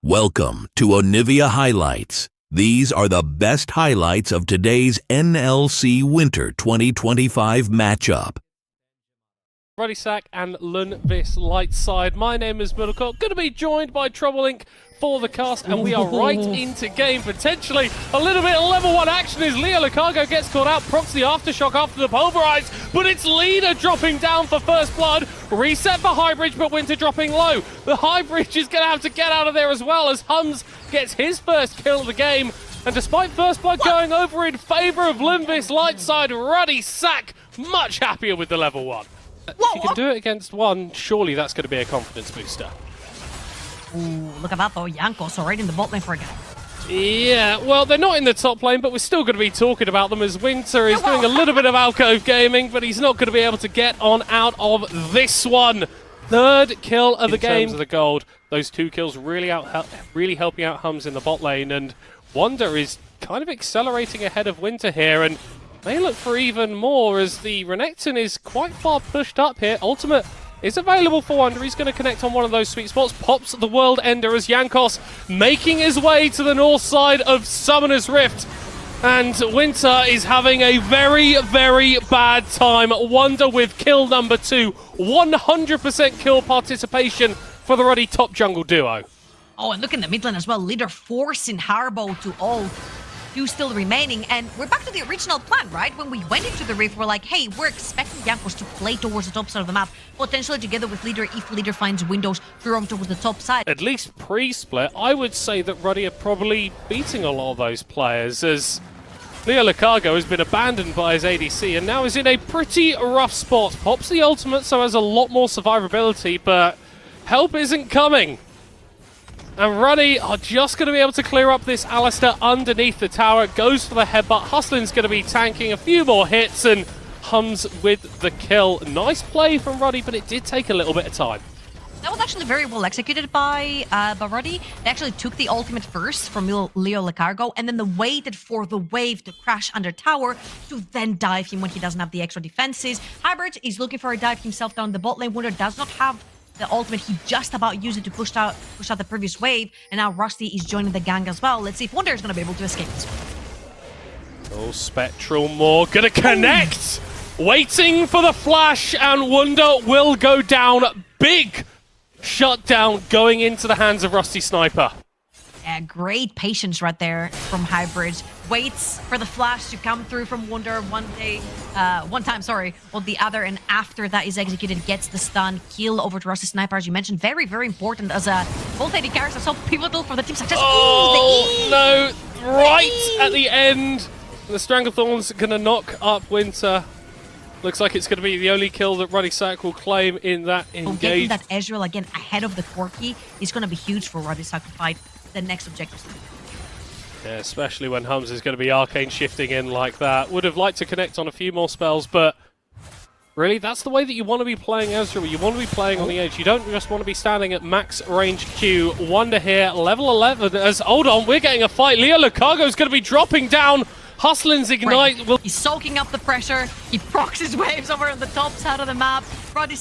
Welcome to Onivia Highlights. These are the best highlights of today's NLC Winter 2025 matchup. Ruddy and Lundqvist Lightside. My name is Middlecourt, going to be joined by Trouble Inc. for the cast, and we are right into game. Potentially a little bit of level 1 action as Leo Lucago gets caught out, procs the aftershock after the pulverize, but it's Leader dropping down for first blood. Reset for Highbridge, but Winter dropping low. The Highbridge is going to have to get out of there as well as Hums gets his first kill of the game. And despite first blood going over in favor of Lundqvist Lightside, Ruddy much happier with the level 1. If you can do it against one, surely that's going to be a confidence booster. Ooh, look at that though, Jankos already in the bot lane for a guy. Yeah, well, they're not in the top lane, but we're still going to be talking about them as Winter is doing a little bit of alcove gaming, but he's not going to be able to get on out of this one. Third kill of the game. In terms of the gold, those 2 kills really helping out Hums in the bot lane, and Wonder is kind of accelerating ahead of Winter here, and they look for even more as the Renekton is quite far pushed up here. Ultimate is available for Wonder. He's going to connect on one of those sweet spots. Pops the World Ender as Jankos making his way to the north side of Summoner's Rift. And Winter is having a very, very bad time. Wonder with kill number 2. 100% kill participation for the Ruddy top jungle duo. Oh, and look in the mid lane as well. Leader forcing Harbo to ult. 2 still remaining, and we're back to the original plan, right? When we went into the Rift, we're like, hey, we're expecting Jankos to play towards the top side of the map, potentially together with Leader if Leader finds windows to roam towards the top side. At least pre-split, I would say that Ruddy are probably beating a lot of those players, as Leo Lucago has been abandoned by his ADC and now is in a pretty rough spot. Pops the ultimate, so has a lot more survivability, but help isn't coming. And Ruddy are just going to be able to clear up this Alistair underneath the tower. Goes for the headbutt. Hustlin's going to be tanking a few more hits, and Hums with the kill. Nice play from Ruddy, but it did take a little bit of time. That was actually very well executed by Ruddy. They actually took the ultimate first from Leo Lucago, and then they waited for the wave to crash under tower to then dive him when he doesn't have the extra defenses. Highbridge is looking for a dive himself down the bot lane. Wonder does not have the ultimate. He just about used it to push out the previous wave, and now Rusty is joining the gang as well. Let's see if Wonder is going to be able to escape this one. Oh, Spectral Maw gonna connect! Waiting for the flash, and Wonder will go down. Big shutdown going into the hands of Rusty Sniper. Yeah, great patience right there from Highbridge. Waits for the flash to come through from Wonder one time, or the other, and after that is executed, gets the stun, kill over to Rusty Sniper, as you mentioned. Very, very important as a both AD carries are so pivotal for the team's success. Oh, no, right at the end. The Stranglethorn's gonna knock up Winter. Looks like it's going to be the only kill that Ruddy will claim in that engage. Getting that Ezreal again ahead of the Corki is going to be huge for Ruddy to fight the next objective. Yeah, especially when Hums is going to be arcane shifting in like that. Would have liked to connect on a few more spells, but really, that's the way that you want to be playing Ezreal. You want to be playing on the edge. You don't just want to be standing at max range Q. Wonder here, level 11, as, hold on, we're getting a fight. Leo Lucago's going to be dropping down. Hustlin's Ignite. He's soaking up the pressure. He procs his waves over on the top side of the map. Ruddy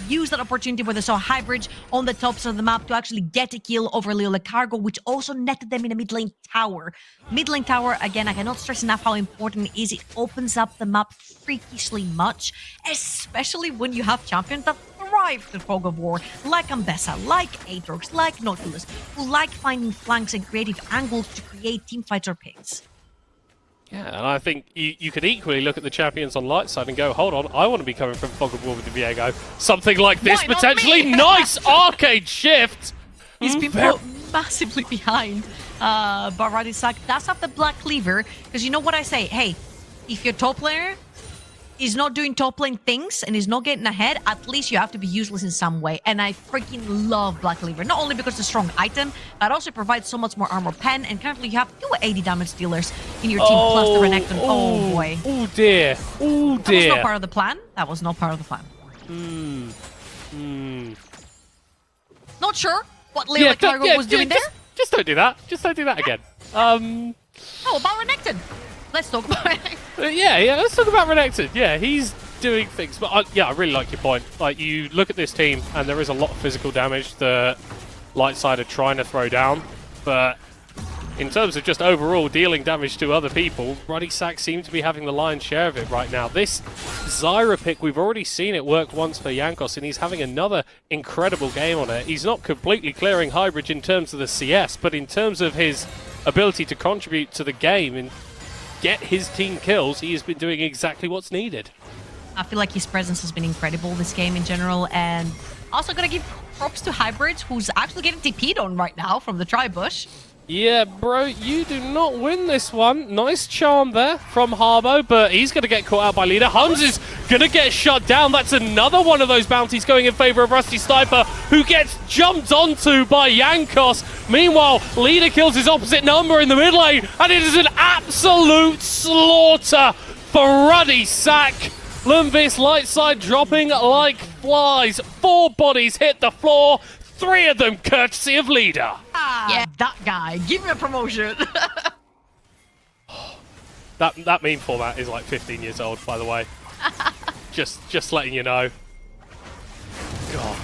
used that opportunity where they saw Highbridge on the top side of the map to actually get a kill over Leo Lucago, which also netted them in a mid lane tower. Mid lane tower, again, I cannot stress enough how important it is. It opens up the map freakishly much, especially when you have champions that thrive the fog of war, like Ambessa, like Aatrox, like Nautilus, who like finding flanks and creative angles to create teamfights or picks. Yeah, and I think you could equally look at the champions on Lightside and go, hold on, I want to be coming from Fog of War with the Viego. Something like this, potentially. Nice arcade shift! He's been put massively behind. But Ruddy does have the Black Cleaver, because you know what I say? Hey, if your top laner is not doing top lane things and is not getting ahead, at least you have to be useless in some way. And I freaking love Black Cleaver, not only because it's a strong item, but also provides so much more armor pen, and currently you have 2 80 damage dealers in your team, plus the Renekton. Oh boy. Oh dear. Oh dear. That was not part of the plan. That was not part of the plan. Not sure what Leo Lucago was doing there. Just don't do that. Just don't do that again. Oh, about Renekton. Let's talk about it. Yeah, let's talk about Renekton. Yeah, he's doing things, but I really like your point. Like, you look at this team, and there is a lot of physical damage that Lightside are trying to throw down, but in terms of just overall dealing damage to other people, Ruddy Sack seem to be having the lion's share of it right now. This Zyra pick, we've already seen it work once for Jankos, and he's having another incredible game on it. He's not completely clearing Highbridge in terms of the CS, but in terms of his ability to contribute to the game and get his team kills, he has been doing exactly what's needed. I feel like his presence has been incredible this game in general, and also gonna give props to Highbridge, who's actually getting TP'd on right now from the Tri-Bush. Yeah, bro, you do not win this one. Nice charm there from Harbo, but he's going to get caught out by Leader. Hums is going to get shut down. That's another one of those bounties going in favor of Rusty Sniper, who gets jumped onto by Jankos. Meanwhile, Leader kills his opposite number in the mid lane, and it is an absolute slaughter for Ruddy Sack. Lundqvist Lightside dropping like flies. 4 bodies hit the floor. 3 of them courtesy of Leader. Yeah, that guy. Give me a promotion. That meme format is like 15 years old, by the way. just letting you know. God.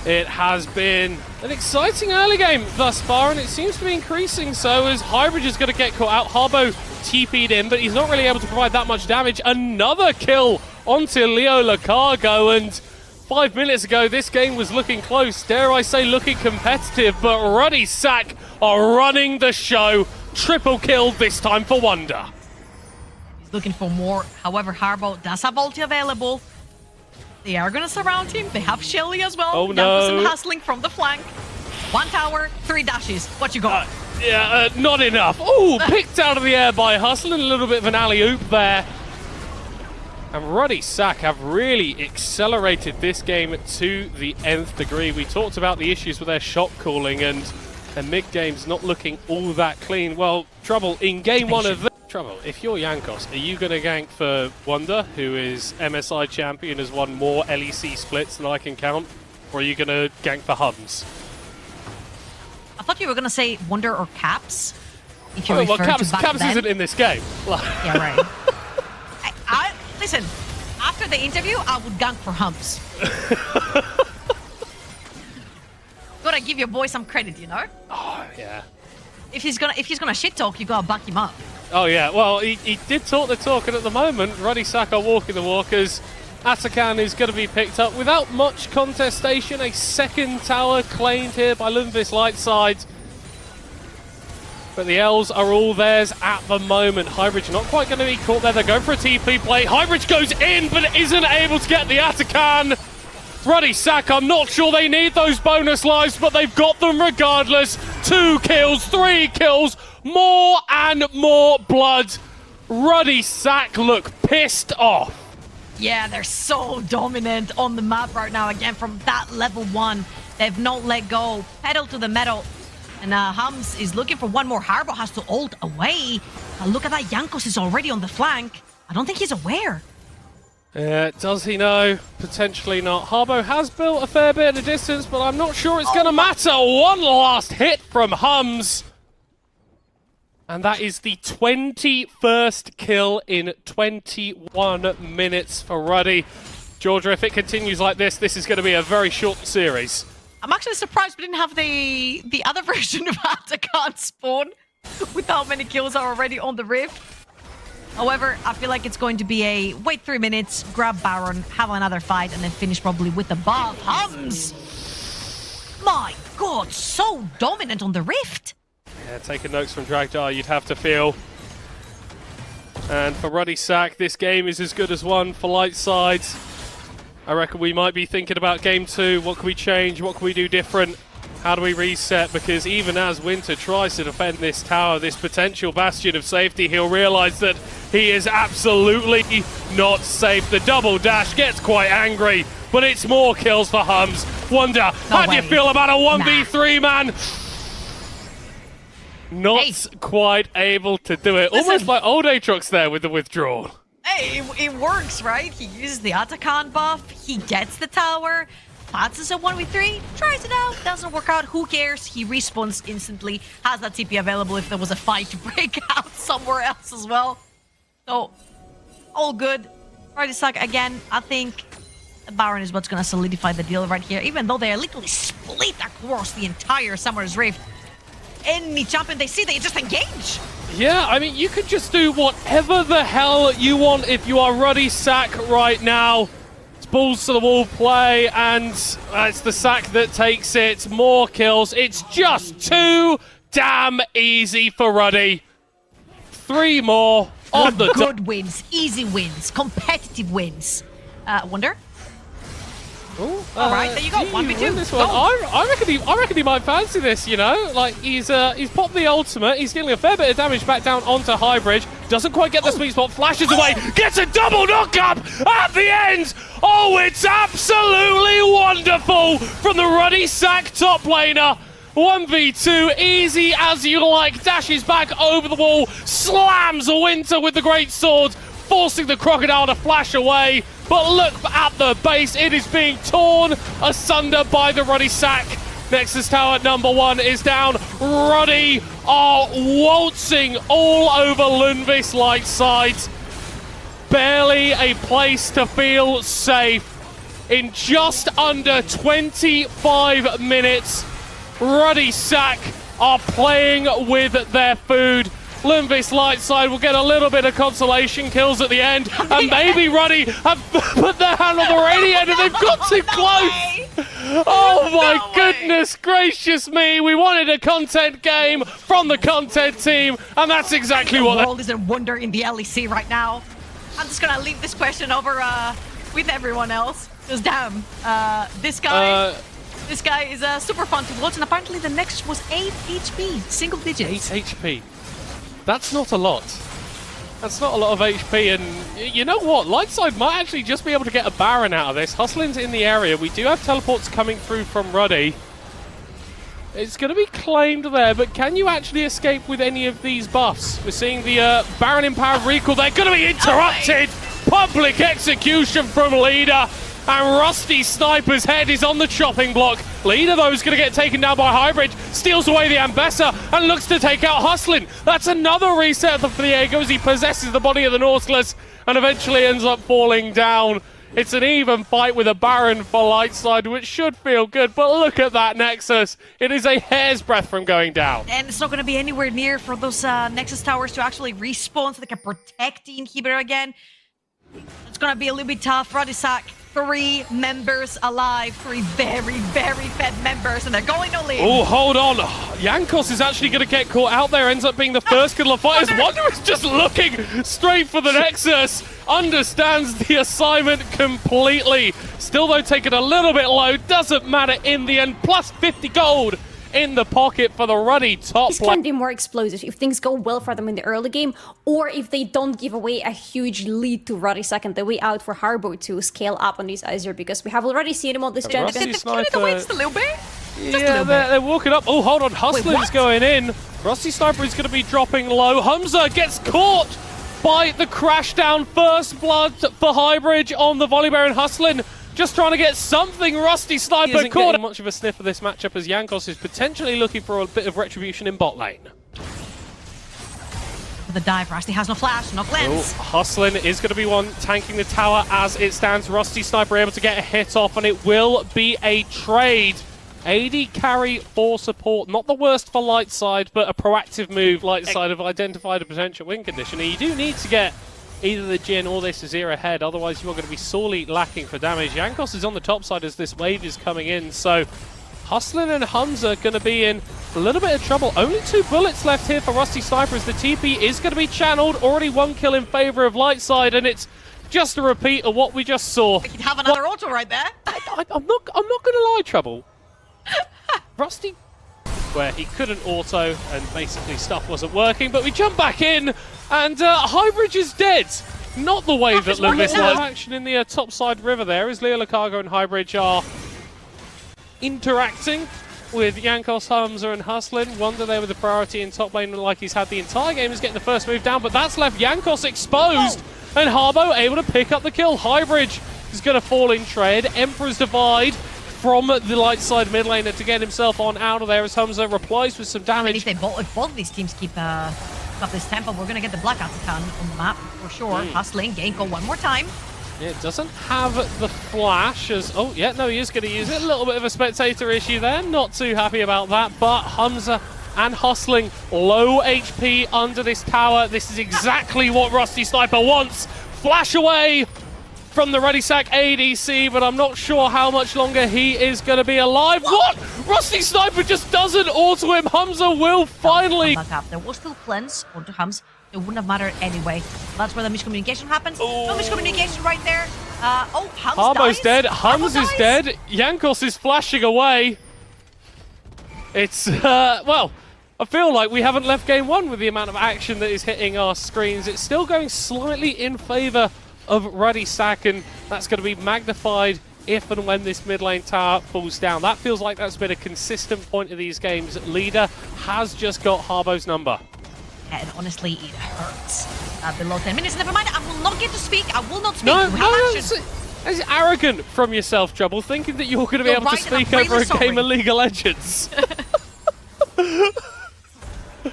It has been an exciting early game thus far, and it seems to be increasing so as Highbridge is going to get caught out. Harbo TP'd in, but he's not really able to provide that much damage. Another kill onto Leo Lacargo, and 5 minutes ago, this game was looking close, dare I say looking competitive, but Ruddy Sack are running the show. Triple kill this time for Wonder. He's looking for more. However, Harbo does have ulti available. They are going to surround him. They have Shelly as well. Oh no. Jankos hustling from the flank. 1 tower, 3 dashes. What you got? Not enough. Ooh, picked out of the air by Hustle, and a little bit of an alley-oop there. And Ruddy Sack have really accelerated this game to the nth degree. We talked about the issues with their shot calling and mid-game's not looking all that clean. Well, Trouble, in game 1 of this... Trouble, if you're Jankos, are you going to gank for Wonder, who is MSI champion, has won more LEC splits than I can count? Or are you going to gank for Hums? I thought you were going to say Wonder or Caps. If you refer to back Caps then. isn't in this game. Yeah, right. Listen, after the interview, I would gank for Humps. Gotta give your boy some credit, you know? Oh, yeah. If he's gonna shit talk, you gotta back him up. Oh, yeah. Well, he did talk the talk, and at the moment, Ruddy Sack are walking the walkers. Atakan is going to be picked up without much contestation. A second tower claimed here by Lundqvist Lightside. But the L's are all theirs at the moment. Highbridge not quite going to be caught there. They're going for a TP play. Highbridge goes in, but isn't able to get the Atakan. Ruddy Sack, I'm not sure they need those bonus lives, but they've got them regardless. 2 kills, 3 kills, more and more blood. Ruddy Sack look pissed off. Yeah, they're so dominant on the map right now. Again, from that level 1, they've not let go. Pedal to the metal. And Hums is looking for one more. Harbo has to ult away. Look at that. Jankos is already on the flank. I don't think he's aware. Does he know? Potentially not. Harbo has built a fair bit of distance, but I'm not sure it's going to matter. One last hit from Hums. And that is the 21st kill in 21 minutes for Ruddy. Georgia, if it continues like this is going to be a very short series. I'm actually surprised we didn't have the other version of Atakan spawn with how many kills are already on the Rift. However, I feel like it's going to be a wait 3 minutes, grab Baron, have another fight, and then finish probably with the buff. Hums! My god, so dominant on the Rift! Yeah, taking notes from Dragjar, you'd have to feel. And for Ruddy Sack, this game is as good as one for Lightside. I reckon we might be thinking about game 2. What can we change? What can we do different? How do we reset? Because even as Winter tries to defend this tower, this potential bastion of safety, he'll realize that he is absolutely not safe. The double dash gets quite angry, but it's more kills for Hums. Wonder, how do you feel about a 1v3, man? Not quite able to do it. Listen. Almost like old Aatrox there with the withdrawal. Hey, it works, right? He uses the Atakan buff, he gets the tower, passes a 1v3, tries it out, doesn't work out, who cares? He respawns instantly, has that TP available if there was a fight to break out somewhere else as well. So, all good. Ruddy Sack, again, I think Baron is what's going to solidify the deal right here, even though they are literally split across the entire Summer's Rift. Any champion they see, they just engage. Yeah, I mean, you could just do whatever the hell you want if you are Ruddy Sack right now. It's balls to the wall play, and it's the Sack that takes it. More kills. It's just too damn easy for Ruddy. 3 more on the good wins, easy wins, competitive wins. Wonder? Ooh, all right, there you go. 1v2. This one. I reckon he might fancy this. You know, like he's popped the ultimate. He's dealing a fair bit of damage back down onto Highbridge. Doesn't quite get the sweet spot. Flashes away. Gets a double knockup at the end. Oh, it's absolutely wonderful from the Ruddy Sack top laner. 1v2, easy as you like. Dashes back over the wall. Slams Winter with the great sword, forcing the crocodile to flash away. But look at the base, it is being torn asunder by the Ruddy Sack. Nexus Tower number 1 is down. Ruddy are waltzing all over Lundqvist Lightside. Barely a place to feel safe. In just under 25 minutes, Ruddy Sack are playing with their food. Lundqvist Lightside will get a little bit of consolation kills at the end, and maybe Ruddy have put their hand on the radiator. They've got too close. Oh my goodness gracious me! We wanted a content game from the content team, and that's exactly what. The world is a wonder in the LEC right now. I'm just gonna leave this question over with everyone else. Because damn, this guy. This guy is super fun to watch, and apparently the next was 8 HP, single digits. 8 HP. That's not a lot. That's not a lot of HP, and you know what? Lightside might actually just be able to get a Baron out of this. Hustling's in the area. We do have teleports coming through from Ruddy. It's going to be claimed there, but can you actually escape with any of these buffs? We're seeing the Baron Empowered Recall. They're going to be interrupted. Public execution from Leader. And Rusty Sniper's head is on the chopping block. Leader, though, is going to get taken down by Highbridge. Steals away the Ambessa and looks to take out Hustlin. That's another reset for Diego as he possesses the body of the Nautilus and eventually ends up falling down. It's an even fight with a Baron for Lightside, which should feel good. But look at that Nexus. It is a hair's breadth from going down. And it's not going to be anywhere near for those Nexus towers to actually respawn so they can protect the inhibitor again. It's going to be a little bit tough. Ruddy Sack. 3 members alive, 3 very, very fed members, and they're going to live. Oh, hold on. Jankos is actually going to get caught out there, ends up being the first kill of fighters. Wonder is just looking straight for the Nexus. Understands the assignment completely. Still, though, taking a little bit low. Doesn't matter in the end. Plus 50 gold in the pocket for the Ruddy top This can be more explosive if things go well for them in the early game, or if they don't give away a huge lead to Ruddy second the way out for Harbo to scale up on these Azure, because we have already seen him on this gen. Rusty They're Sniper. the way just a little bit. Yeah, they're walking up. Oh, hold on. Hustler's going in. Rusty Sniper is going to be dropping low. Humza gets caught by the crash down. First blood for Highbridge on the Volley Baron. Hustlin just trying to get something. Rusty Sniper isn't caught. getting Much of a sniff of this matchup as Jankos is potentially looking for a bit of retribution in bot lane. For the dive, Rusty has no flash, no cleanse. Hustlin is going to be one tanking the tower as it stands. Rusty Sniper able to get a hit off, and it will be a trade. AD carry for support. Not the worst for Lightside, but a proactive move. Lightside have identified a potential win condition, and you do need to get either the Jhin or this Azir ahead, otherwise you are going to be sorely lacking for damage. Jankos is on the top side as this wave is coming in, so Hustlin and Humza are going to be in a little bit of trouble. Only 2 bullets left here for Rusty Sniper as the TP is going to be channeled. Already 1 kill in favor of Lightside, and it's just a repeat of what we just saw. We could have another auto right there. I'm not going to lie, Trouble. Rusty, where he couldn't auto and basically stuff wasn't working, but we jump back in and Highbridge is dead. Not the way that Lunis was. Action in the topside river there as Leo Cargo and Highbridge are interacting with Jankos, Humza and Hustlin. Wonder there with the priority in top lane like he's had the entire game is getting the first move down, but that's left Jankos exposed and Harbo able to pick up the kill. Highbridge is going to fall in trade. Emperor's Divide from the Lightside mid laner to get himself on out of there as Humza replies with some damage. If both of these teams keep up this tempo, we're going to get the Blackout Titan on the map for sure. Hustling, Genko one more time. Yeah, it doesn't have the flash as... Oh, yeah, no, he is going to use it. A little bit of a spectator issue there. Not too happy about that, but Hamza and Hustling low HP under this tower. This is exactly what Rusty Sniper wants. Flash away from the Ruddy ADC, but I'm not sure how much longer he is going to be alive. What? Rusty Sniper just doesn't auto him. Hamza will finally... Back up. There was still cleanse onto Hums. It wouldn't have mattered anyway. That's where the miscommunication happens. No miscommunication right there. Oh, Hums Harbo's dies. dead. Hums is dies. dead. Jankos is flashing away. It's, well, I feel like we haven't left game one with the amount of action that is hitting our screens. It's still going slightly in favor of Ruddy, and that's going to be magnified if and when this mid lane tower falls down. That feels like that's been a consistent point of these games. Leader has just got Harbo's number. And honestly, it hurts. Below 10 minutes, never mind. I will not get to speak. I will not speak. No, You have no, action. it's arrogant from yourself, Trouble, thinking that you're going to be able to right, and I'm speak over really a game sorry. of League of Legends.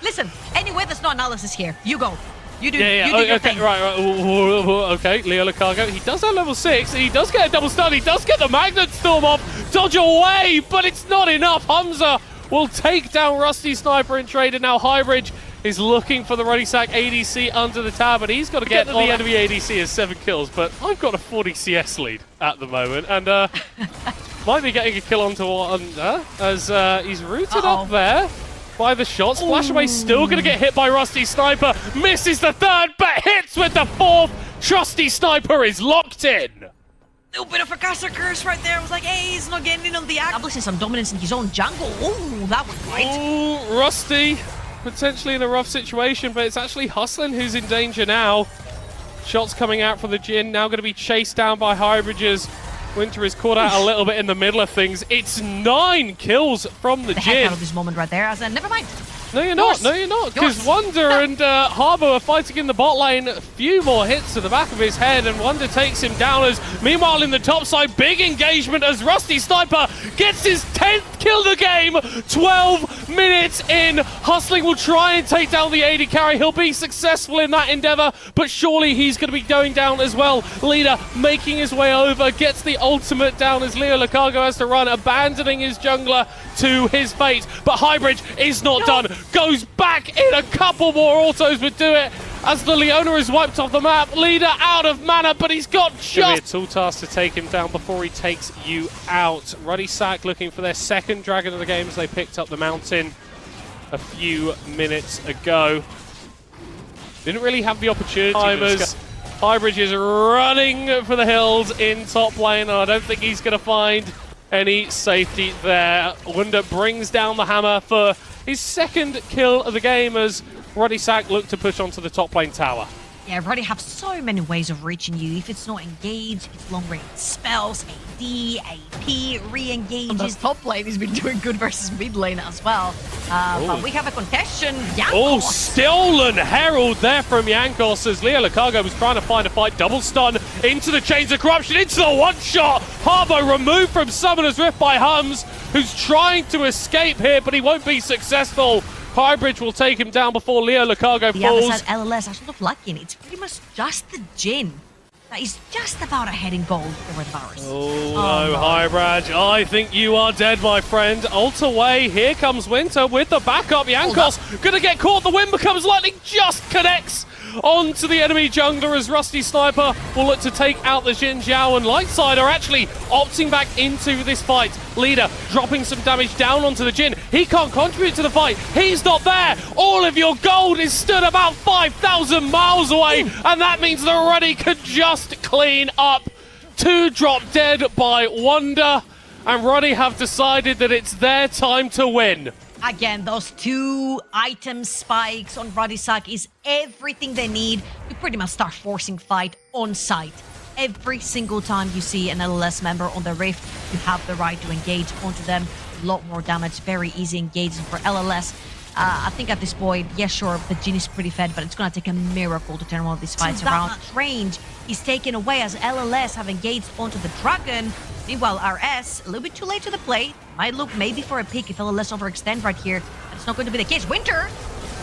Listen, anyway, there's no analysis here. You go. You do, Yeah, you do your okay, thing. right. Okay, Leo Lucargo, he does have level 6, and he does get a double stun, he does get the Magnet Storm off, dodge away, but it's not enough. Hamza will take down Rusty Sniper and trade, and now Highbridge is looking for the Ruddy ADC under the tower, but he's got to get the enemy ADC as 7 kills, but I've got a 40 CS lead at the moment, and might be getting a kill onto Under, as he's rooted up there by the shots. Flash away, still going to get hit by Rusty Sniper. Misses the third, but hits with the fourth. Trusty Sniper is locked in. Little bit of a caster curse right there. I was like, hey, he's not getting in on the act. Establishing some dominance in his own jungle. Ooh, that was right. Ooh, Rusty potentially in a rough situation, but it's actually Hustling who's in danger now. Shots coming out from the Jhin, now going to be chased down by Highbridges. Winter is caught out a little bit in the middle of things. It's 9 kills from the The heck out Jhin. of this moment right there. As never mind. No, you're not. No, you're not. Because Wonder and Harbo are fighting in the bot lane. A few more hits to the back of his head, and Wonder takes him down. As meanwhile, in the top side, big engagement as Rusty Sniper gets his 10th kill of the game. 12 minutes in. Hustling will try and take down the AD carry. He'll be successful in that endeavor, but surely he's going to be going down as well. Leader making his way over, gets the ultimate down as Leo Lucargo has to run, abandoning his jungler to his fate. But Highbridge is not done. Goes back in. A couple more autos would do it as the Leona is wiped off the map. Leader out of mana, but he's got just a tool task to take him down before he takes you out. Ruddy looking for their second dragon of the game as they picked up the mountain a few minutes ago. Didn't really have the opportunity. Highbridge is running for the hills in top lane, and I don't think he's going to find any safety there. Wunda brings down the hammer for his second kill of the game as Ruddy look to push onto the top lane tower. Yeah, Ruddy have so many ways of reaching you. If it's not engaged, it's long range spells, AD, AP, re-engages. Top lane has been doing good versus mid lane as well. But we have a contestation. Oh, stolen Herald there from Jankos as Leo Lucargo was trying to find a fight. Double stun into the Chains of Corruption, into the one-shot. Harbo removed from Summoner's Rift by Hums, who's trying to escape here, but he won't be successful. Highbridge will take him down before Leo Lucargo The other falls. side, LLS, are sort of lucky, and it's pretty much just the Jhin that is just about ahead in gold over the Varus. Oh no, Highbridge, I think you are dead, my friend. Ult away, here comes Winter with the backup. Jankos gonna get caught, the wind becomes lightning, just connects onto the enemy jungler as Rusty Sniper will look to take out the Jhin Zhao, and Lightside are actually opting back into this fight. Leader dropping some damage down onto the Jhin. He can't contribute to the fight. He's not there. All of your gold is stood about 5,000 miles away, and that means the Ruddy could just clean up. 2 drop dead by Wonder, and Ruddy have decided that it's their time to win. Again, those 2 item spikes on Ruddy is everything they need to pretty much start forcing fight on site. Every single time you see an LLS member on the Rift, you have the right to engage onto them. A lot more damage, very easy engagement for LLS. I think at this point, yeah, sure, the Jhin is pretty fed, but it's going to take a miracle to turn one of these fights around. That much range is taken away as LLS have engaged onto the Dragon. Meanwhile, RS, a little bit too late to the play. Might look maybe for a pick if LLS overextend right here. That's not going to be the case. Winter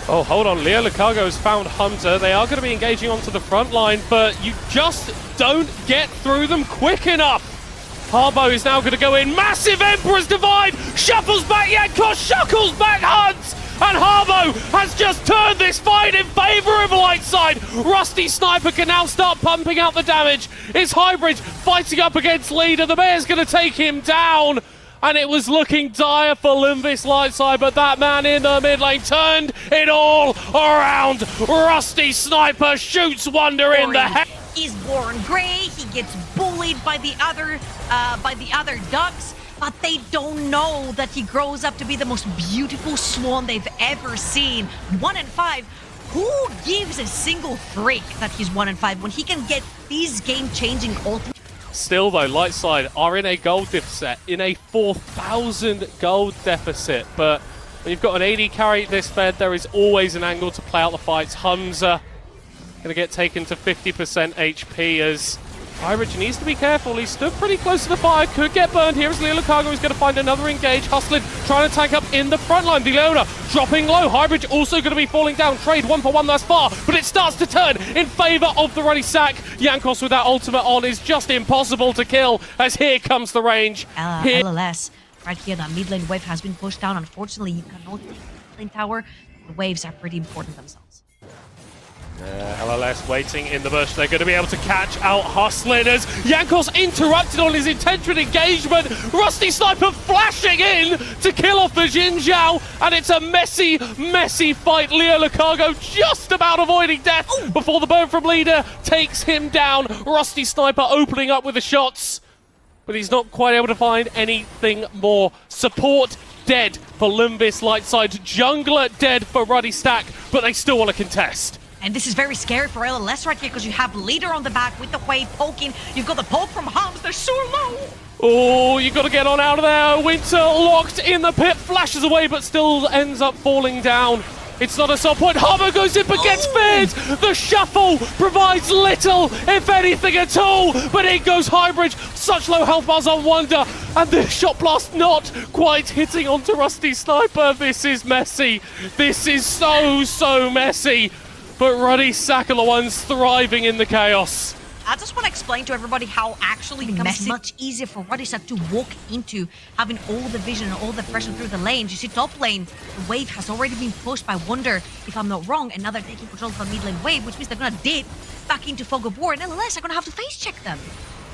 Oh, hold on. Leo Lucago has found Hunter. They are going to be engaging onto the front line, but you just don't get through them quick enough. Harbo is now going to go in. Massive Emperor's Divide. Shuffles back Yankos. Shuffles back Hunt. And Harbo has just turned this fight in favor of Lightside. Rusty Sniper can now start pumping out the damage. It's Hybrid fighting up against Leader. The Mayor's going to take him down. And it was looking dire for Lundqvist Lightside, but that man in the mid lane turned it all around. Rusty Sniper shoots Wonder in the head. He's born gray. He gets bullied by the other ducks, but they don't know that he grows up to be the most beautiful swan they've ever seen. 1 and 5. Who gives a single freak that he's 1 and 5 when he can get these game-changing ultimate? Still though, Lightside are in a gold deficit, in a 4,000 gold deficit. But when you've got an AD carry this fed, there is always an angle to play out the fights. Hamza going to get taken to 50% HP as Hybrid needs to be careful. He stood pretty close to the fire, could get burned here as Leo Lucago is going to find another engage. Hustling trying to tank up in the front line. The Leona dropping low. Hybrid also going to be falling down. Trade 1-for-1 thus far, but it starts to turn in favor of the Ruddy sack. Yankos with that ultimate on is just impossible to kill as here comes the range. LLS, right here, that mid lane wave has been pushed down. Unfortunately, you cannot take the mid lane tower. The waves are pretty important themselves. LLS waiting in the bush. They're going to be able to catch out Hustling as Yankos interrupted on his intention engagement. Rusty Sniper flashing in to kill off the Jin Zhao, and it's a messy, messy fight. Leo Lucago just about avoiding death before the burn from Leader takes him down. Rusty Sniper opening up with the shots, but he's not quite able to find anything more. Support dead for Lundqvist Lightside. Jungler dead for Ruddy Stack, but they still want to contest. And this is very scary for LLS right here because you have Leader on the back with the wave poking. You've got the poke from Hums. They're so low. Oh, you got to get on out of there. Winter locked in the pit, flashes away, but still ends up falling down. It's not a stop point. Harbo goes in, but gets feared. The shuffle provides little, if anything at all. But in goes Hybrid. Such low health bars on Wonder. And the shot blast not quite hitting onto Rusty Sniper. This is messy. This is so messy. But Ruddy Sack are the ones thriving in the chaos. I just want to explain to everybody how actually it becomes much easier for Ruddy Sack to walk into having all the vision and all the pressure through the lanes. You see top lane, the wave has already been pushed by Wonder, if I'm not wrong, and now they're taking control of the mid lane wave, which means they're going to dip back into Fog of War, and LLS are going to have to face check them.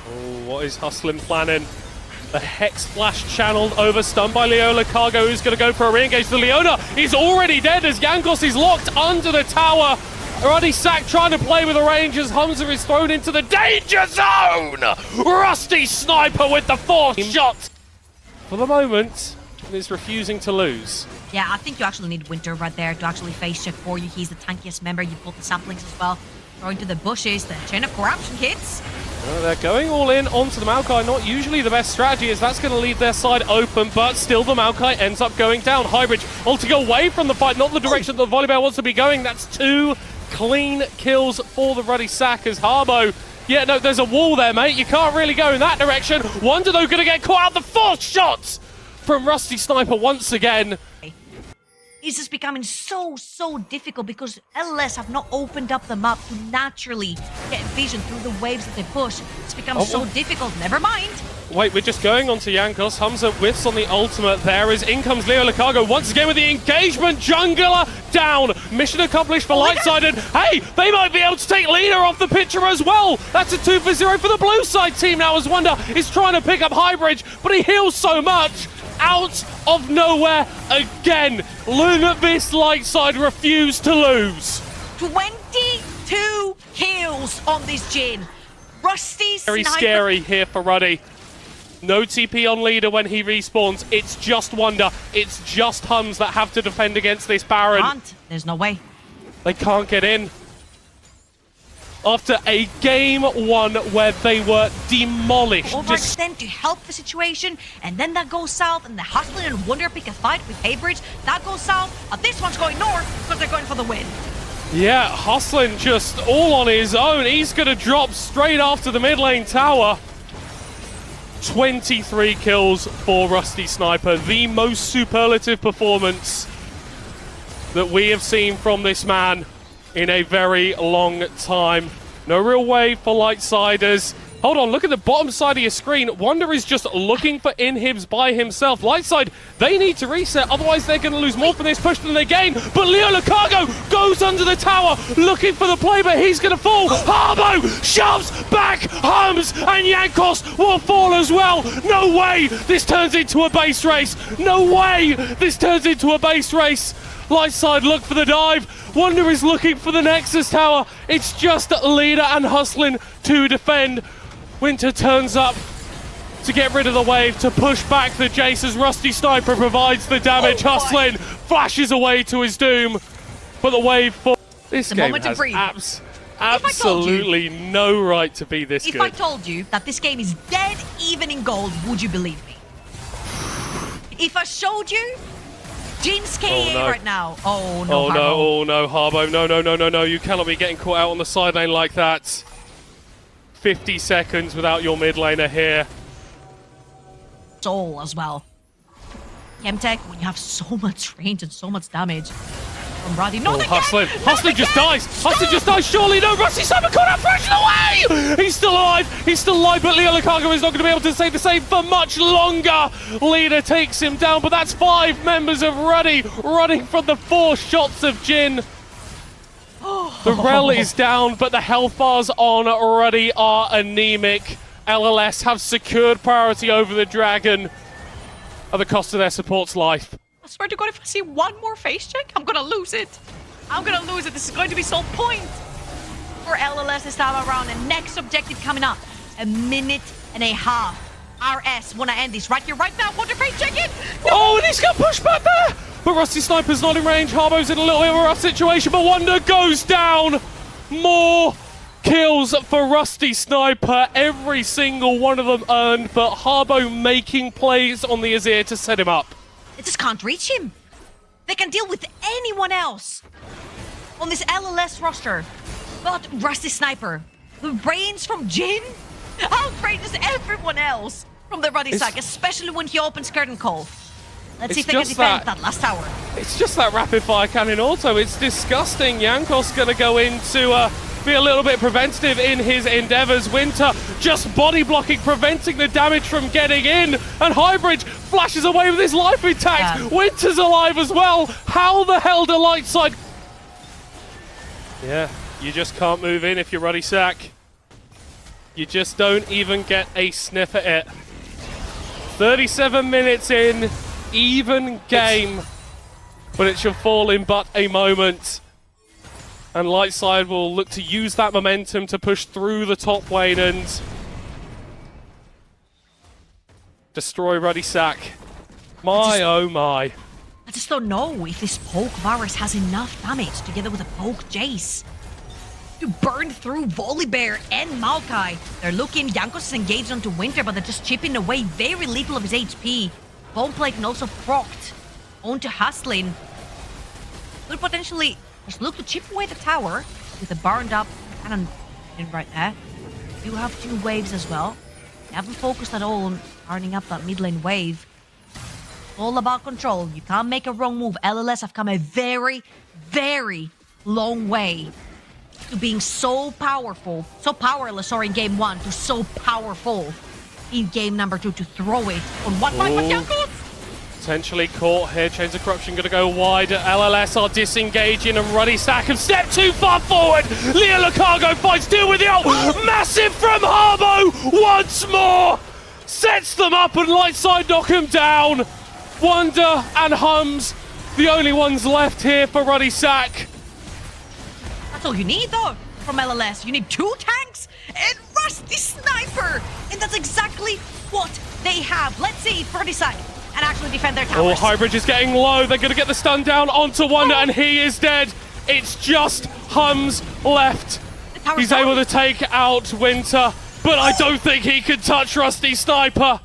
Oh, what is Hustling planning? The Hex Flash channeled over, stunned by Leo Lucago, who's going to go for a re-engage. The Leona is already dead as Yankos is locked under the tower. Ruddy Sack trying to play with the Rangers. Hamza is thrown into the danger zone. Rusty Sniper with the 4th shot. For the moment, is refusing to lose. Yeah, I think you actually need Winter right there to actually face check for you. He's the tankiest member. You've got the samplings as well. Throwing to the bushes, the Chain of Corruption hits. They're going all in onto the Maokai. Not usually the best strategy, as that's going to leave their side open, but still the Maokai ends up going down. Hybrid ulting away from the fight, not the direction that the Volleyball wants to be going. That's 2 clean kills for the Ruddy Sack as Harbo. Yeah, no, there's a wall there, mate. You can't really go in that direction. Wonder, though, going to get caught out. The 4th shot from Rusty Sniper once again. It's just becoming so difficult because LLS have not opened up the map to naturally get vision through the waves that they push. It's become so difficult. Never mind. Wait, we're just going on to Yankos. Hamza whiffs on the ultimate there as in comes Leo Lucago once again with the engagement. Jungler down. Mission accomplished for Lightside. And hey, they might be able to take Leader off the picture as well. That's a 2-for-0 for the blue side team now as Wonder is trying to pick up Hybrid, but he heals so much. Out of nowhere again. Lundqvist Lightside refuse to lose. 22 kills on this Jin. Rusty Very Sniper. scary here for Ruddy. No TP on Leader when he respawns. It's just Wonder. It's just Hums that have to defend against this Baron. There's no way. They can't get in. After a game 1 where they were demolished. Overextend to help the situation, and then that goes south, and the Hustling and Wonder pick a fight with Haybridge. That goes south, and this one's going north because they're going for the win. Yeah, Hustling just all on his own. He's going to drop straight after the mid lane tower. 23 kills for Rusty Sniper, the most superlative performance that we have seen from this man in a very long time. No real way for Lightsiders. Hold on, look at the bottom side of your screen. Wonder is just looking for inhibs by himself. Lightside, they need to reset, otherwise they're going to lose more from this push than they gain. But Leo Lucago goes under the tower, looking for the play, but he's going to fall. Harbo shoves back, hums, and Jankos will fall as well. No way this turns into a base race. No way this turns into a base race. Lightside look for the dive. Wonder is looking for the Nexus tower. It's just Leader and Hustlin to defend. Winter turns up to get rid of the wave, to push back the Jace as Rusty Sniper provides the damage. Hustlin flashes away to his doom, but the wave falls. This game has absolutely no right to be this good. If I told you that this game is dead even in gold, would you believe me? If I showed you Jin's KA right now. Oh no, oh Harbo. no, oh no, Harbo. No. You cannot be getting caught out on the side lane like that. 50 seconds without your mid laner here. Soul as well. Chemtech, when you have so much range and so much damage from Ruddy. No, Hustlin just dies. Hustlin just dies. Surely no. Rusty Sniper caught out, fresh away. He's still alive. He's still alive, but Leo Lucago is not going to be able to say the same for much longer. Leader takes him down, but that's 5 members of Ruddy running from the 4 shots of Jin. The Rel is down, but the health bars on Ruddy are anemic. LLS have secured priority over the Dragon at the cost of their support's life. I swear to God, if I see one more face check, I'm gonna lose it. I'm gonna lose it. This is going to be sole point for LLS this time around. And next objective coming up, 1.5 minutes. RS wanna end this right here, right now. Wonder face check it. No. Oh, and he's got pushed back there. But Rusty Sniper's not in range. Harbo's in a little bit of a rough situation, but Wonder goes down. More kills for Rusty Sniper. Every single one of them earned, but Harbo making plays on the Azir to set him up. They just can't reach him. They can deal with anyone else on this LLS roster. But Rusty Sniper, the brains from Jin, outrages everyone else from the Ruddy side, especially when he opens Curtain Call. Let's see if they can defend that last tower. It's just that rapid fire cannon auto. It's disgusting. Jankos gonna go in to be a little bit preventative in his endeavors. Winter just body blocking, preventing the damage from getting in. And Highbridge flashes away with his life intact. Yeah. Winter's alive as well. How the hell do Lightside? Yeah, you just can't move in if you're Ruddy Sack. You just don't even get a sniff at it. 37 minutes in. Even game, but it shall fall in but a moment. And Lightside will look to use that momentum to push through the top lane and destroy Ruddy Sack. Oh my. I just don't know if this poke Varus has enough damage together with a poke Jace to burn through Volibear and Maokai. They're looking, Jankos is engaged onto Winter, but they're just chipping away very little of his HP. Boneplate can also procced onto Hustlin. Could potentially just look to chip away the tower with a burned up cannon right there. You have 2 waves as well. They haven't focused at all on turning up that mid lane wave. All about control. You can't make a wrong move. LLS have come a very, very long way to being so powerful, so powerless, in game 1 to so powerful in game number 2 to throw it on 1-5 with Jankos. Potentially caught here. Chains of Corruption going to go wide. LLS are disengaging and Ruddy Sack have stepped too far forward. Leo Lucago fights, deal with the ult. Massive from Harbo once more. Sets them up and Lightside knock him down. Wonder and Hums, the only ones left here for Ruddy Sack. That's all you need though from LLS. You need 2 tanks and Rusty Sniper. And that's exactly what they have. Let's see if Ruddy Sack and actually defend their towers. Oh, Highbridge is getting low. They're going to get the stun down onto Wonder, and he is dead. It's just Hums left. He's able to take out Winter, but I don't think he can touch Rusty Sniper.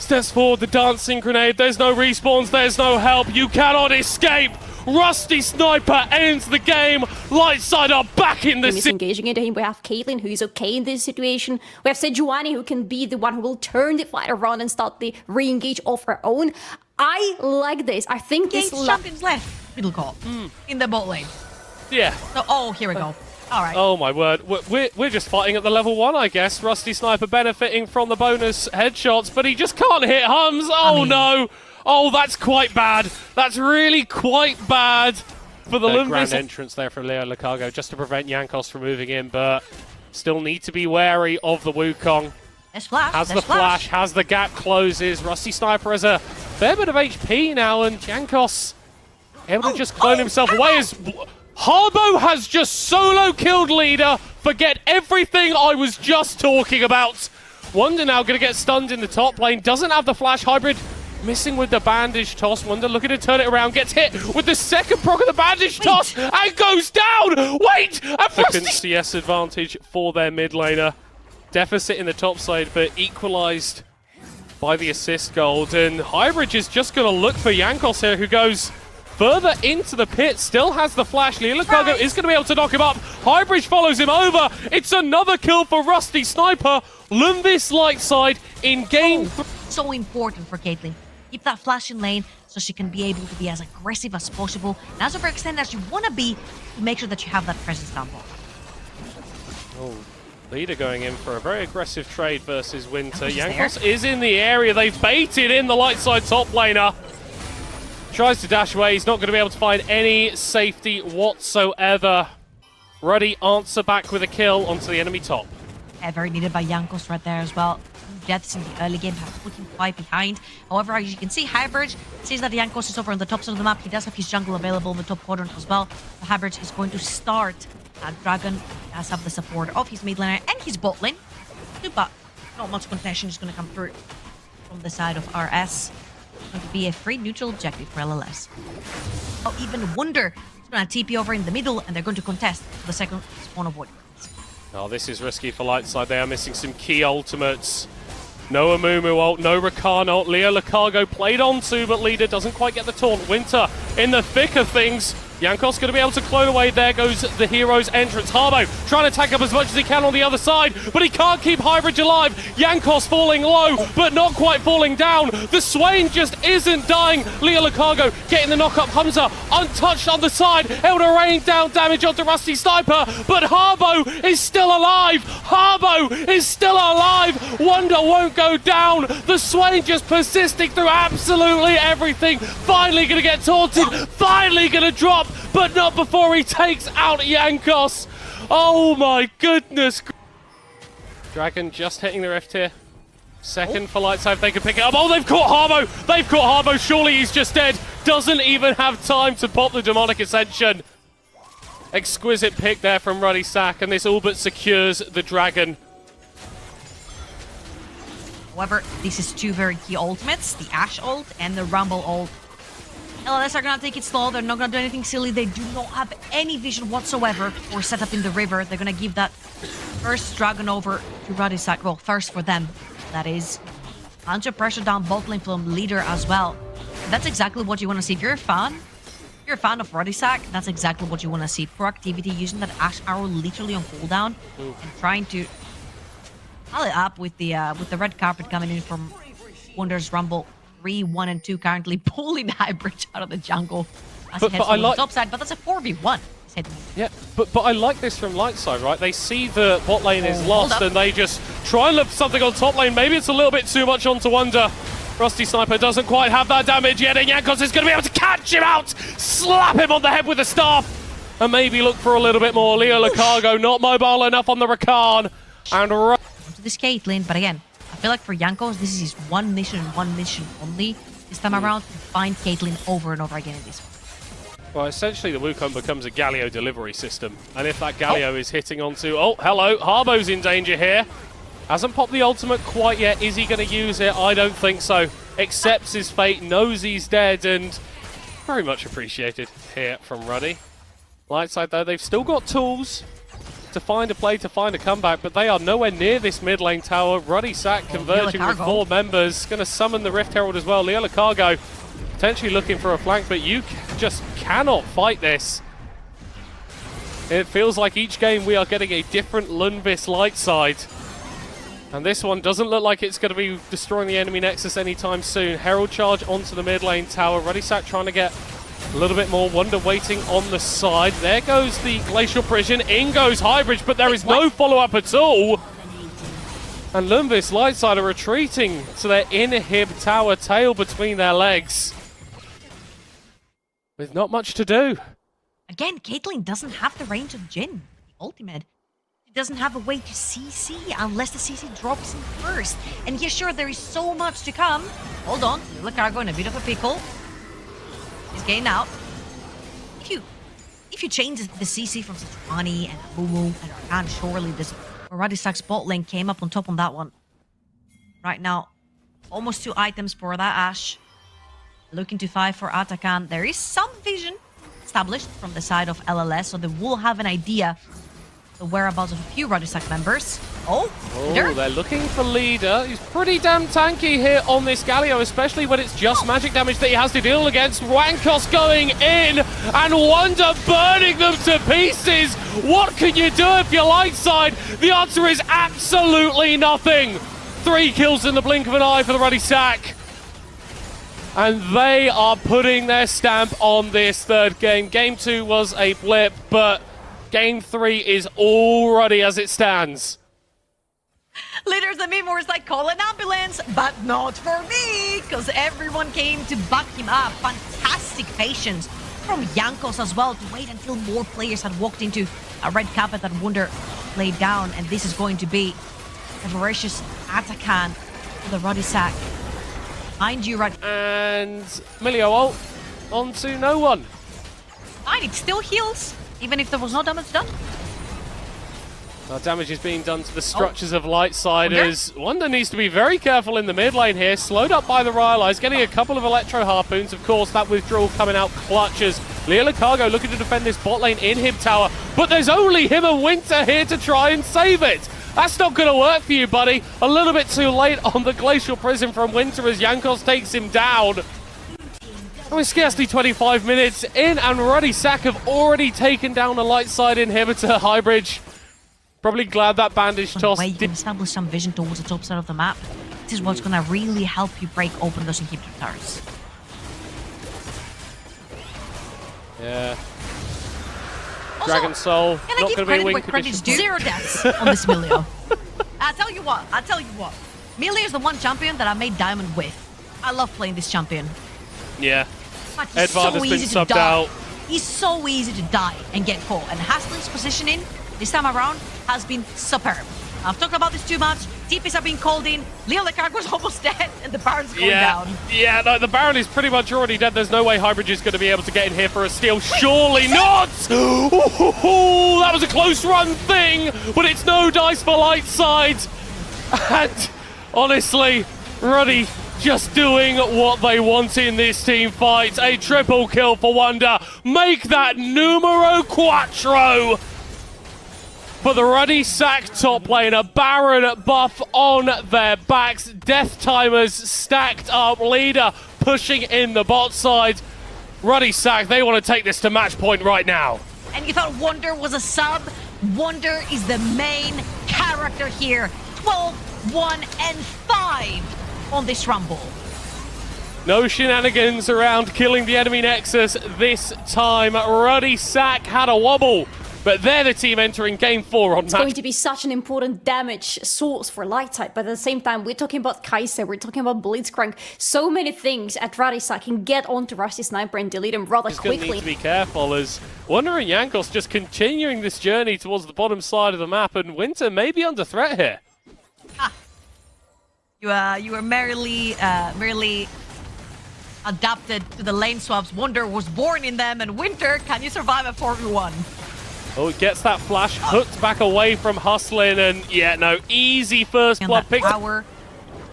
Steps forward, the dancing grenade. There's no respawns, there's no help. You cannot escape. Rusty Sniper ends the game. Lightside are back in the engaging into him. We have Caitlyn, who is okay in this situation. We have Sejuani, who can be the one who will turn the fight around and start the re-engage of her own. I like this. I think this champions left. middle call in the bot lane. Yeah. So, oh, here we go. All right. Oh my word, we're just fighting at the level 1, I guess. Rusty Sniper benefiting from the bonus headshots, but he just can't hit Hums. Oh no! Oh, that's quite bad. That's really quite bad for the Lundqvist. Grand entrance there from Leo Lucargo just to prevent Jankos from moving in, but still need to be wary of the Wukong. There's flash. Has the flash, has the gap closes. Rusty Sniper has a fair bit of HP now, and Jankos able to just clone himself away as Harbo has just solo killed Leader. Forget everything I was just talking about. Wonder now going to get stunned in the top lane. Doesn't have the flash. Hybrid missing with the bandage toss. Wonder looking to turn it around. Gets hit with the second proc of the bandage toss and goes down. Wait! Second CS advantage for their mid laner. Deficit in the top side, but equalized by the assist gold. And Hybrid is just going to look for Jankos here, who goes further into the pit, still has the flash. Leo Lucargo is going to be able to knock him up. Highbridge follows him over. It's another kill for Rusty Sniper. Lundqvist Lightside in game 3. So important for Caitlyn. Keep that flash in lane so she can be able to be as aggressive as possible and as overextended as you want to be to make sure that you have that presence down bot. Oh, Leader going in for a very aggressive trade versus Winter. Jankos is in the area. They've baited in the Lightside top laner. Tries to dash away. He's not going to be able to find any safety whatsoever. Ruddy answer back with a kill onto the enemy top. Yeah, very needed by Jankos right there as well. Deaths in the early game have put him quite behind. However, as you can see, Hybrid sees that Jankos is over on the top side of the map. He does have his jungle available in the top quadrant as well. The Hybrid is going to start Dragon. Does have the support of his mid laner and his bot lane. But not much contention is going to come through from the side of RS. It's going to be a free neutral objective for LLS. Oh, even Wonder is going to TP over in the middle and they're going to contest the second spawn of Wood. Oh, this is risky for Lightside. They are missing some key ultimates. No Amumu ult, no Rakan ult. Leo Lucargo played onto, but Leader doesn't quite get the taunt. Winter in the thick of things. Jankos going to be able to clone away. There goes the hero's entrance. Harbo trying to tack up as much as he can on the other side, but he can't keep Hybrid alive. Jankos falling low, but not quite falling down. The Swain just isn't dying. Leo Lucargo getting the knock up. Hamza untouched on the side, able to rain down damage onto Rusty Sniper, but Harbo is still alive. Harbo is still alive. Wonder won't go down. The Swain just persisting through absolutely everything. Finally going to get taunted. Finally going to drop. But not before he takes out Jankos. Oh my goodness. Dragon just hitting the rift here. Second for Lightside, they can pick it up. Oh, they've caught Harbo. They've caught Harbo. Surely he's just dead. Doesn't even have time to pop the demonic ascension. Exquisite pick there from Ruddy Sack, and this all but secures the Dragon. However, this is two very key ultimates, the Ashe ult and the Rumble ult. LLS are going to take it slow. They're not going to do anything silly. They do not have any vision whatsoever for setup in the river. They're going to give that first Dragon over to Ruddy Sack. Well, first for them, that is. Bunch of pressure down bot lane from Leader as well. That's exactly what you want to see. If you're a fan of Ruddy Sack, that's exactly what you want to see. Proactivity, using that Ashe arrow literally on cooldown and trying to pile it up with the red carpet coming in from Wonder's Rumble. 3, 1, and 2 currently pulling Hybrid out of the jungle as he heads to the top side, but that's a 4v1. Yeah, but I like this from Lightside, right? They see the bot lane is lost and they just try and look for something on top lane. Maybe it's a little bit too much onto Wonder. Rusty Sniper doesn't quite have that damage yet, and Jankos is going to be able to catch him out, slap him on the head with a staff, and maybe look for a little bit more. Leo Lucargo not mobile enough on the Rakan, and to this Caitlyn, but again, I feel like for Jankos, this is his one mission only this time around, to find Caitlyn over and over again in this one. Well, essentially the Wukong becomes a Galio delivery system, and if that Galio is hitting onto... Oh, hello, Harbo's in danger here. Hasn't popped the ultimate quite yet. Is he going to use it? I don't think so. Accepts his fate, knows he's dead, and very much appreciated here from Ruddy. Lightside, though, they've still got tools to find a play, to find a comeback, but they are nowhere near this mid lane tower. Ruddy Sack converging with 4 members. Going to summon the Rift Herald as well. Leo Lucargo potentially looking for a flank, but you just cannot fight this. It feels like each game we are getting a different Lundqvist Lightside. And this one doesn't look like it's going to be destroying the enemy nexus anytime soon. Herald charge onto the mid lane tower. Ruddy Sack trying to get A little bit more Wonder waiting on the side. There goes the Glacial Prison. In goes Highbridge, but there is no follow-up at all. And Lundqvist Lightside are retreating to their inhib tower, tail between their legs. With not much to do. Again, Caitlyn doesn't have the range of Jhin, the ultimate. She doesn't have a way to CC unless the CC drops in first. And yeah, sure, there is so much to come. Hold on, Cargo in a bit of a pickle. He's getting out. If you change the CC from Sejuani and Mumu and Arcan, surely this Ruddy bot lane came up on top on that one. Right now, almost 2 items for that Ashe. Looking to 5 for Atakan. There is some vision established from the side of LLS, so they will have an idea the whereabouts of a few Ruddy members. They're looking for Leader. He's pretty damn tanky here on this Galio, especially when it's just magic damage that he has to deal against. Wankos going in, and Wonder burning them to pieces. What can you do if you're Lightside? The answer is absolutely nothing. 3 kills in the blink of an eye for the Ruddy Sack. And they are putting their stamp on this third game. Game 2 was a blip, but Game 3 is all Ruddy as it stands. Leaders and Mimors like, call an ambulance, but not for me, because everyone came to back him up. Fantastic patience from Jankos as well to wait until more players had walked into a red carpet that Wunder laid down, and this is going to be a voracious Atakan for the Ruddy Sack. Mind you, Ruddy. And Milio ult onto no one. Fine, it still heals, even if there was no damage done. Damage is being done to the structures of Lightsiders. Wonder needs to be very careful in the mid lane here. Slowed up by the Rylai's, getting a couple of Electro Harpoons. Of course, that withdrawal coming out clutches. Leo Cargo looking to defend this bot lane in Hib Tower, but there's only him and Winter here to try and save it. That's not going to work for you, buddy. A little bit too late on the Glacial Prison from Winter as Jankos takes him down. And with scarcely 25 minutes in, and Ruddy Sack have already taken down a Lightside inhibitor, Highbridge. Probably glad that bandage toss you can establish some vision towards the top side of the map. This is what's going to really help you break open those inhibitor towers. Yeah. Also, Dragon Soul, can I not give going to be a credit win where credit's condition. due? 0 deaths on this Milio. I'll tell you what. Milio is the one champion that I made diamond with. I love playing this champion. Yeah. But he's Edvard has been subbed out. He's so easy to die and get caught. And Haslin's positioning this time around has been superb. I've talked about this too much. TPs are being called in. Leo Cargo's almost dead, and the Baron's going down. Yeah, no, the Baron is pretty much already dead. There's no way Highbridge is going to be able to get in here for a steal. Surely not! Ooh, that was a close run thing, but it's no dice for Lightside. And honestly, Ruddy just doing what they want in this team fight. A triple kill for Wonder. Make that numero cuatro for the Ruddy Sack top lane. A Baron buff on their backs. Death timers stacked up. Leader pushing in the bot side. Ruddy Sack, they want to take this to match point right now. And you thought Wonder was a sub? Wonder is the main character here. 12, 1, and 5 on this Rumble. No shenanigans around killing the enemy Nexus this time. Ruddy Sack had a wobble, but they're the team entering Game 4 on It's going to be such an important damage source for Lightside, but at the same time, we're talking about Kai'Sa, we're talking about Blitzcrank. So many things at Ruddy Sack can get onto Rusty Sniper and delete him rather quickly. quickly. Need to be careful as Wonder and Jankos just continuing this journey towards the bottom side of the map, and Winter may be under threat here. You were merely adapted to the lane swaps. Wonder was born in them, and Winter, can you survive a 4v1? Oh, it gets that flash hooked back away from Hustlin, and yeah, no, easy first blood pick.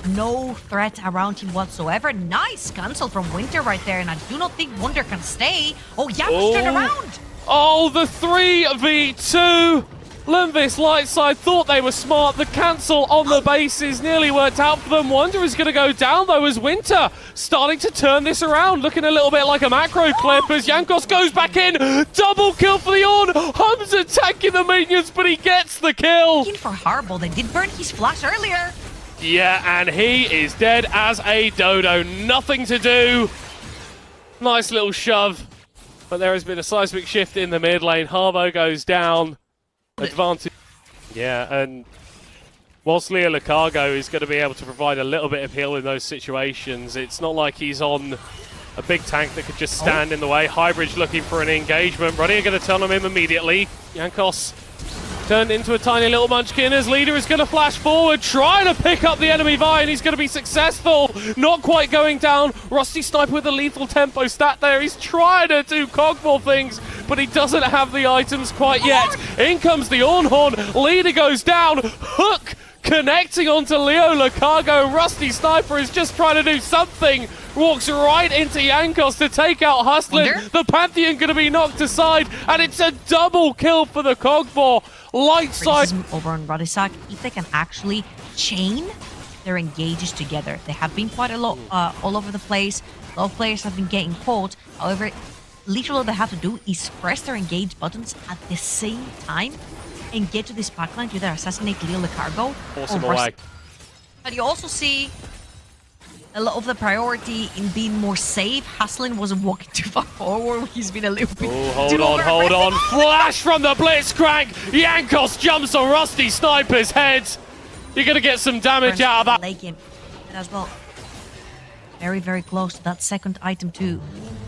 No threat around him whatsoever. Nice cancel from Winter right there, and I do not think Wonder can stay. Oh, Jankos turned around. Oh, the 3v2. Lundqvist Lightside thought they were smart. The cancel on the bases nearly worked out for them. Wonder is going to go down, though, as Winter starting to turn this around. Looking a little bit like a macro clip as Jankos goes back in. Double kill for the Ornn. Hum's attacking the minions, but he gets the kill. Looking for Harble. They did burn his flash earlier. Yeah, and he is dead as a dodo. Nothing to do. Nice little shove But there has been a seismic shift in the mid lane. Harbo goes down. Advantage. Yeah, and whilst Leo Lucargo is going to be able to provide a little bit of heal in those situations, it's not like he's on a big tank that could just stand in the way. Highbridge looking for an engagement. Ruddy are going to turn on him immediately. Jankos turned into a tiny little munchkin as leader is going to flash forward, trying to pick up the enemy Vi, and he's going to be successful. Not quite going down. Rusty Sniper with a lethal tempo stat there. He's trying to do Cogmore things, but he doesn't have the items quite yet. In comes the Ornhorn. Leader goes down. Hook connecting onto Leo Lucargo. Rusty Sniper is just trying to do something. Walks right into Jankos to take out Hustlin. The Pantheon going to be knocked aside, and it's a double kill for the Cogmore. Lightside over on Ruddy. If they can actually chain their engages together. They have been quite a lot all over the place. A lot of players have been getting caught. However, literally all they have to do is press their engage buttons at the same time and get to this backline to either assassinate Leo Lucargo force him away. But you also see a lot of the priority in being more safe. Hustlin wasn't walking too far forward. He's been a little bit hold on. Flash from the Blitzcrank. Jankos jumps on Rusty Sniper's head. You're going to get some damage out of that. Lake him as well. Very, very close to that second item too.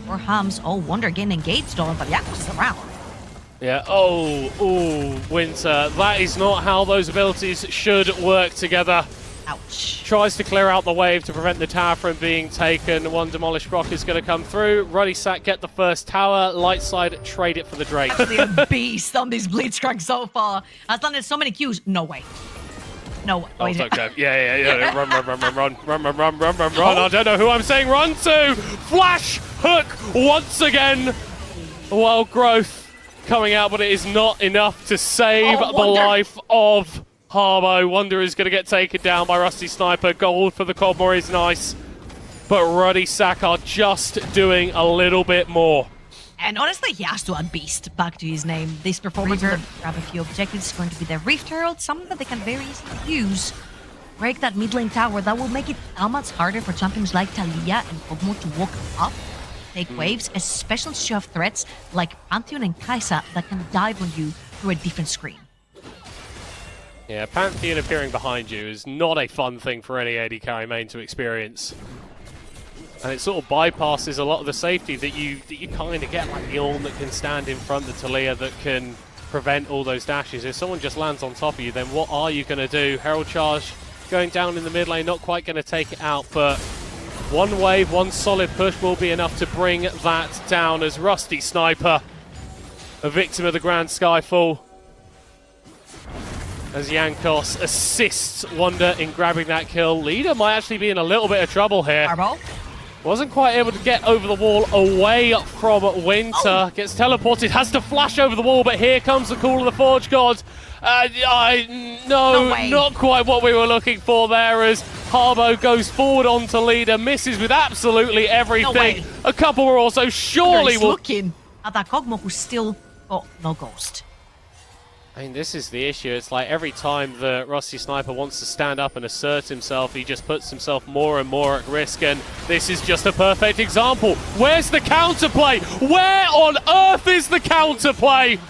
Or Hams. Oh, Wonder getting engaged on, but Jankos is around. Yeah, Winter. That is not how those abilities should work together. Ouch. Tries to clear out the wave to prevent the tower from being taken. One demolished rock is going to come through. Ruddy Sack get the first tower. Lightside trade it for the Drake. Actually a beast on this Blitzcrank so far. Has landed so many Qs. No way. No way. Oh, okay. Yeah. Run. I don't know who I'm saying run to. Flash hook once again. Wild growth coming out, but it is not enough to save the life of Harbo. Wonder is going to get taken down by Rusty Sniper. Gold for the Cogmore is nice. But Ruddy Sack are just doing a little bit more. And honestly, he has to add Beast back to his name. This performance will grab a few objectives. It's going to be the Rift Herald, something that they can very easily use. Break that mid lane tower. That will make it that much harder for champions like Taliyah and Cogmore to walk up, take waves, especially if you have threats like Pantheon and Kai'Sa that can dive on you through a different screen. Yeah, Pantheon appearing behind you is not a fun thing for any AD carry main to experience. And it sort of bypasses a lot of the safety that you kind of get, like the Ornn that can stand in front, the Taliyah that can prevent all those dashes. If someone just lands on top of you, then what are you going to do? Herald Charge going down in the mid lane, not quite going to take it out, but one wave, one solid push will be enough to bring that down as Rusty Sniper, a victim of the Grand Skyfall, as Jankos assists Wonder in grabbing that kill. Leader might actually be in a little bit of trouble here. Harbo wasn't quite able to get over the wall away from Winter. Gets teleported, has to flash over the wall, but here comes the call of the Forge God. No, not quite what we were looking for there as Harbo goes forward onto Leader, misses with absolutely everything. A couple were also surely will... looking at that Cogmore who's still got no ghost. I mean, this is the issue. It's like every time the Rusty Sniper wants to stand up and assert himself, he just puts himself more and more at risk, and this is just a perfect example. Where's the counterplay? Where on earth is the counterplay?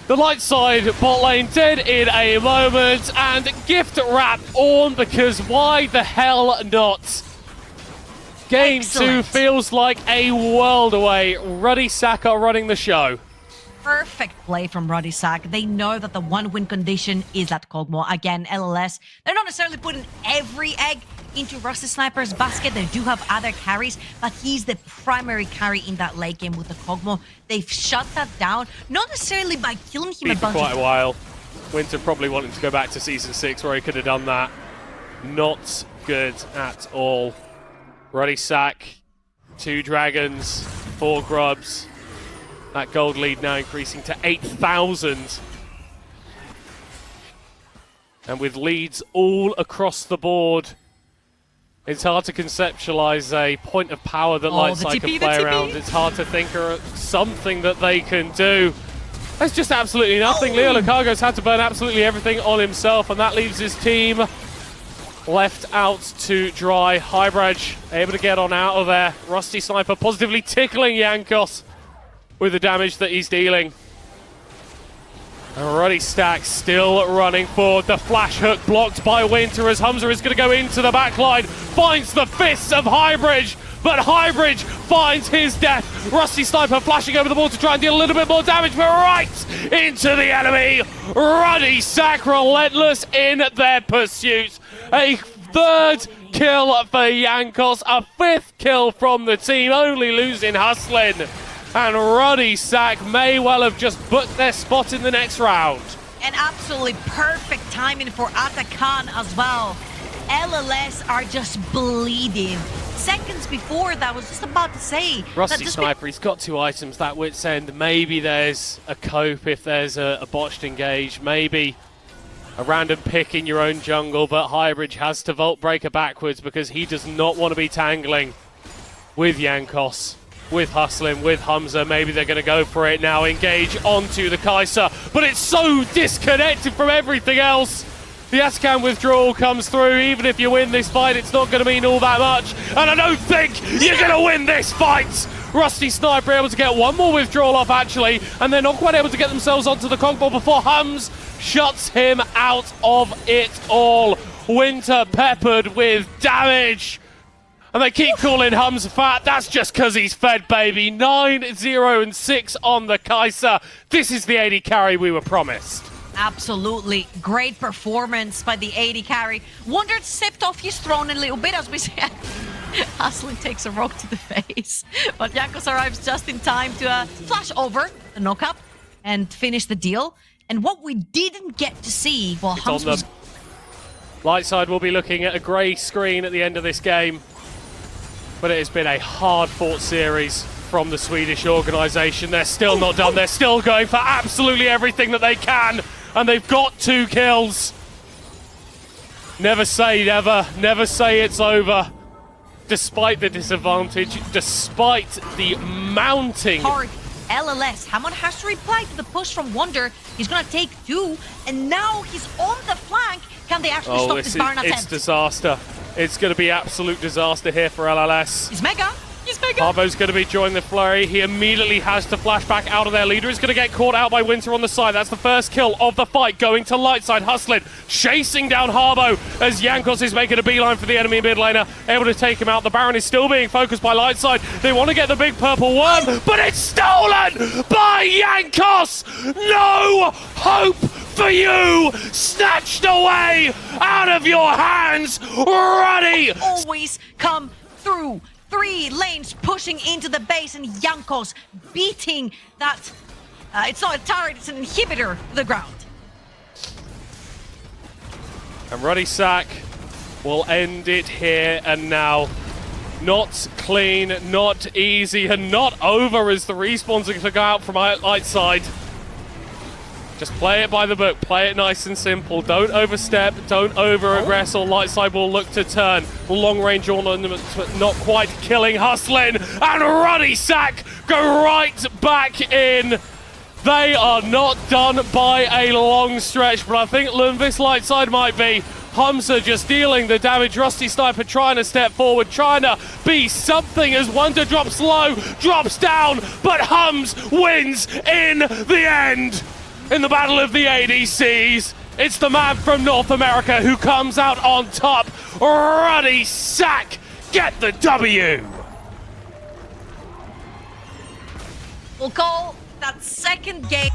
The Lightside bot lane dead in a moment, and gift wrap on, because why the hell not? Game 2 feels like a world away. Ruddy Sack are running the show. Perfect play from Ruddy Sack. They know that the one-win condition is that Cogmore. Again, LLS, they're not necessarily putting every egg into Rusty Sniper's basket. They do have other carries, but he's the primary carry in that late game with the Cogmore. They've shut that down, not necessarily by killing him for quite a while. Winter probably wanting to go back to Season 6 where he could have done that. Not good at all. Ruddy Sack, 2 dragons, 4 grubs. That gold lead now increasing to 8,000. And with leads all across the board, it's hard to conceptualize a point of power that Lightside can play around. It's hard to think of something that they can do. There's just absolutely nothing. Leo Lucargo's had to burn absolutely everything on himself, and that leaves his team left out to dry. Highbridge able to get on out of there. Rusty Sniper positively tickling Jankos. with the damage that he's dealing. And Ruddy Stack still running forward. The flash hook blocked by Winter as Humza is going to go into the backline. Finds the fists of Highbridge, but Highbridge finds his death. Rusty Sniper flashing over the ball to try and deal a little bit more damage, but right into the enemy. Ruddy Stack relentless in their pursuit. A third kill for Jankos, a fifth kill from the team, only losing Hustlin. And Ruddy Sack may well have just booked their spot in the next round. And absolutely perfect timing for Atakan as well. LLS are just bleeding. Seconds before that, was just about to say. Rusty Sniper, he's got 2 items, that wit's end. Maybe there's a cope if there's a botched engage. Maybe a random pick in your own jungle, but Highbridge has to Vault Breaker backwards because he does not want to be tangling with Jankos, with Hustlin, with Humza. Maybe they're going to go for it now, engage onto the Kaiser, but it's so disconnected from everything else. The Ascan withdrawal comes through. Even if you win this fight, it's not going to mean all that much, and I don't think you're going to win this fight. Rusty Sniper able to get one more withdrawal off actually, and they're not quite able to get themselves onto the conch ball before Hums shuts him out of it all. Winter peppered with damage. And they keep calling Hums fat. That's just because he's fed, baby. 9-0-6 on the Kaiser. This is the 80 carry we were promised. Absolutely. Great performance by the 80 carry. Wondered sipped off his throne a little bit as we say. Haslin takes a rock to the face. But Jankos arrives just in time to flash over the knock-up and finish the deal. And what we didn't get to see, well, Hums was... Lightside will be looking at a grey screen at the end of this game. But it has been a hard-fought series from the Swedish organisation. They're still not done. They're still going for absolutely everything that they can. And they've got 2 kills. Never say never. Never say it's over. Despite the disadvantage, despite the mounting... Hard LLS. Hammond has to reply to the push from Wonder. He's going to take 2. And now he's on the flank. Can they actually stop this Baron attempt? It's disaster. It's going to be absolute disaster here for LLS. He's mega. He's mega. Harbo's going to be joining the flurry. He immediately has to flash back out of their leader. He's going to get caught out by Winter on the side. That's the first kill of the fight going to Lightside. Hustlin chasing down Harbo as Jankos is making a beeline for the enemy mid laner. Able to take him out. The Baron is still being focused by Lightside. They want to get the big purple worm, but it's stolen by Jankos. No hope for you, snatched away out of your hands. Ruddy always come through. 3 lanes pushing into the base and Jankos beating that. It's not a turret, it's an inhibitor to the ground. And Ruddy Sack will end it here and now. Not clean, not easy, and not over as the respawns are going to go out from outside. Just play it by the book, play it nice and simple. Don't overstep, don't over-aggress, or Lightside will look to turn. Long-range ornament, not quite killing Hustlin, and Ruddy Sack go right back in. They are not done by a long stretch, but I think Lundqvist Lightside might be. Humza just dealing the damage. Rusty Sniper trying to step forward, trying to be something as Wonder drops low, drops down, but Hums wins in the end. In the battle of the ADCs, it's the man from North America who comes out on top. Ruddy Sack, get the W. We'll call that second game.